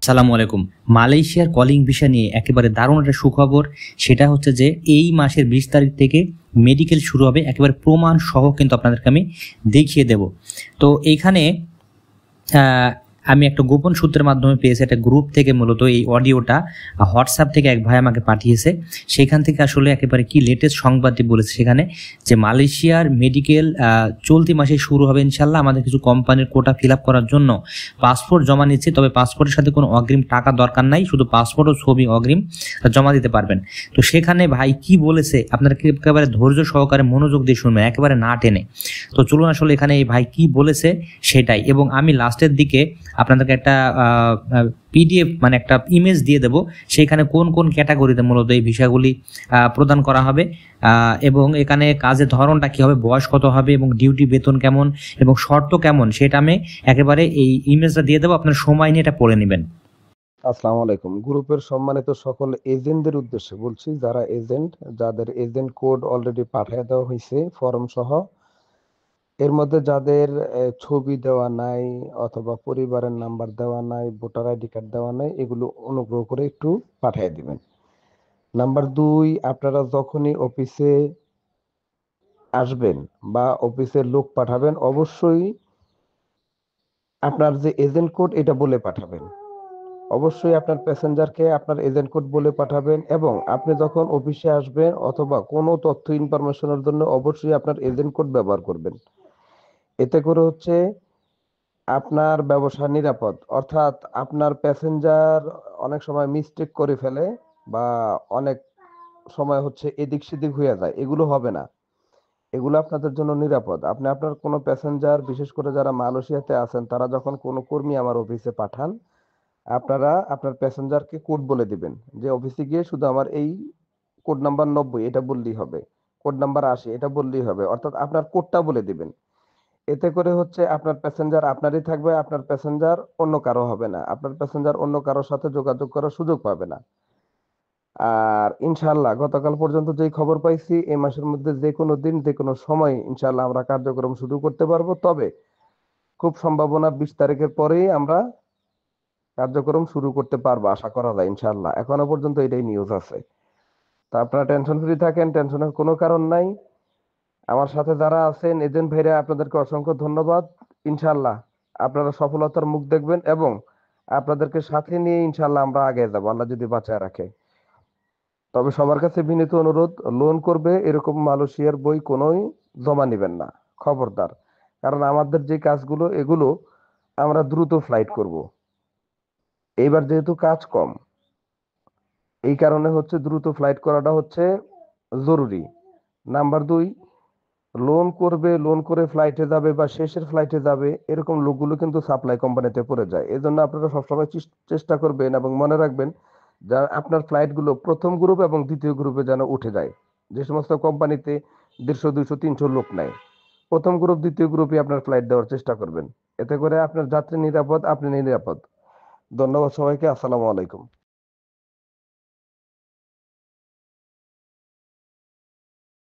সালামু আলাইকুম। মালয়েশিয়ার কলিং ভিসা নিয়ে একেবারে দারুণ একটা সুখবর। সেটা হচ্ছে যে এই মাসের 20 তারিখ থেকে মেডিকেল শুরু হবে, একেবারে প্রমাণ সহ কিন্তু আপনাদেরকে আমি দেখিয়ে দেব। তো এইখানে আমি একটা গোপন সূত্রের মাধ্যমে পেয়েছি, একটা গ্রুপ থেকে মূলত এই অডিওটা হোয়াটসঅ্যাপ থেকে এক ভাই আমাকে পাঠিয়েছে। সেখান থেকে আসলে একেবারে কি লেটেস্ট সংবাদটি বলেছে সেখানে, যে মালয়েশিয়ার মেডিকেল চলতি মাসে শুরু হবে ইনশাল্লাহ। আমাদের কিছু কোম্পানির কোটা ফিল আপ করার জন্য পাসপোর্ট জমা নিচ্ছে, তবে পাসপোর্টের সাথে কোনো অগ্রিম টাকা দরকার নাই, শুধু পাসপোর্ট ও ছবি অগ্রিম জমা দিতে পারবেন। তো সেখানে ভাই কি বলেছে আপনারা একেবারে ধৈর্য সহকারে মনোযোগ দিয়ে শুনবেন, একেবারে না টেনে। তো চলুন আসলে এখানে এই ভাই কি বলেছে সেটাই, এবং আমি লাস্টের দিকে আপনাদেরকে একটা পিডিএফ মানে একটা ইমেজ দিয়ে দেব, সেইখানে কোন কোন ক্যাটাগরিতে মূলত এই ভিসাগুলি প্রদান করা হবে, এবং এখানে কাজের ধরনটা কি হবে, বয়স কত হবে, এবং ডিউটি বেতন কেমন এবং শর্ত কেমন, সেটা আমি একেবারে এই ইমেজটা দিয়ে দেবো। আপনার সময় নিয়ে এটা পড়ে নেবেন। আসসালামু আলাইকুম। গ্রুপের সম্মানিত সকল এজেন্টদের উদ্দেশ্যে বলছি, যারা এজেন্ট, যাদের এজেন্ট কোড অলরেডি পাঠিয়ে দেওয়া হয়েছে ফর্ম সহ, এর মধ্যে যাদের ছবি দেওয়া নাই অথবা পরিবারের নাম্বার দেওয়া নাই, ভোটার আইডি কার্ড দেওয়া নাই, এগুলো অনুগ্রহ করে একটু পাঠিয়ে দিবেন। নাম্বার 2, আপনারা যখনই অফিসে আসবেন বা অফিসের লোক পাঠাবেন, অবশ্যই আপনার যে এজেন্ট কোড এটা বলে পাঠাবেন। অবশ্যই আপনার প্যাসেঞ্জারকে আপনার এজেন্ট কোড বলে পাঠাবেন, এবং আপনি যখন অফিসে আসবেন অথবা কোনো তথ্য ইনফরমেশনের জন্য অবশ্যই আপনার এজেন্ট কোড ব্যবহার করবেন। এতে করে হচ্ছে আপনার ব্যবসা নিরাপদ। অর্থাৎ আপনার প্যাসেঞ্জার অনেক সময় মিস্টেক করে ফেলে বা অনেক সময় হচ্ছে এদিক সেদিক হয়ে যায়, এগুলো হবে না। এগুলো আপনাদের জন্য নিরাপদ। আপনি আপনার কোনো প্যাসেঞ্জার, বিশেষ করে যারা মালয়েশিয়াতে আছেন, তারা যখন কোনো কর্মী আমার অফিসে পাঠান, আপনারা আপনার প্যাসেঞ্জারকে কোড বলে দিবেন যে অফিসে গিয়ে শুধু আমার এই কোড নাম্বার 90 এটা বললেই হবে, কোড নাম্বার 80 এটা বললেই হবে। অর্থাৎ আপনার কোডটা বলে দিবেন। এতে করে হচ্ছে আপনার প্যাসেঞ্জার আপনারই থাকবে, আপনার প্যাসেঞ্জার অন্য কারো হবে না, আপনার প্যাসেঞ্জার অন্য কারোর সাথে যোগাযোগ করার সুযোগ পাবে না। আর ইনশাআল্লাহ গতকাল পর্যন্ত যেই খবর পাইছি, এই মাসের মধ্যে যে কোনো দিন যে কোনো সময় ইনশাআল্লাহ আমরা কার্যক্রম শুরু করতে পারবো। তবে খুব সম্ভাবনা 20 তারিখের পরেই আমরা কার্যক্রম শুরু করতে পারবো, আশা করা যায় ইনশাআল্লাহ। এখনো পর্যন্ত এটাই নিউজ আছে। তা আপনারা টেনশন ফ্রি থাকেন, টেনশনের কোনো কারণ নাই। আমার সাথে যারা আছেন এজেন্ট ভাইরা, আপনাদেরকে অসংখ্য ধন্যবাদ। ইনশাআল্লাহ আপনারা সফলতার মুখ দেখবেন, এবং আপনাদেরকে সাথে নিয়ে ইনশাআল্লাহ আমরা আগে যাবো, আল্লাহ যদি বাঁচায় রাখে। তবে সবার কাছে বিনীত অনুরোধ, লোন করবে এরকম মালয়েশিয়ার বই কোনোই জমা নেবেন না, খবরদার। কারণ আমাদের যে কাজগুলো, এগুলো আমরা দ্রুত ফ্লাইট করব। এইবার যেহেতু কাজ কম, এই কারণে হচ্ছে দ্রুত ফ্লাইট করাটা হচ্ছে জরুরি। নাম্বার 2, লোন করবে, লোন করে ফ্লাইটে যাবে বা শেষের ফ্লাইটে যাবে, এরকম লোকগুলো কিন্তু সাপ্লাই কোম্পানিতে পড়ে যায়। এই জন্য আপনারা সবসময় চেষ্টা করবেন এবং মনে রাখবেন যা আপনার ফ্লাইটগুলো প্রথম গ্রুপ এবং দ্বিতীয় গ্রুপে যেন উঠে যায়। যে সমস্ত কোম্পানিতে 150, 200, 300 লোক নেয়, প্রথম গ্রুপ দ্বিতীয় গ্রুপে আপনার ফ্লাইট দেওয়ার চেষ্টা করবেন। এতে করে আপনার যাত্রী নিরাপদ, আপনি নিরাপদ। ধন্যবাদ সবাইকে। আসসালামু আলাইকুম।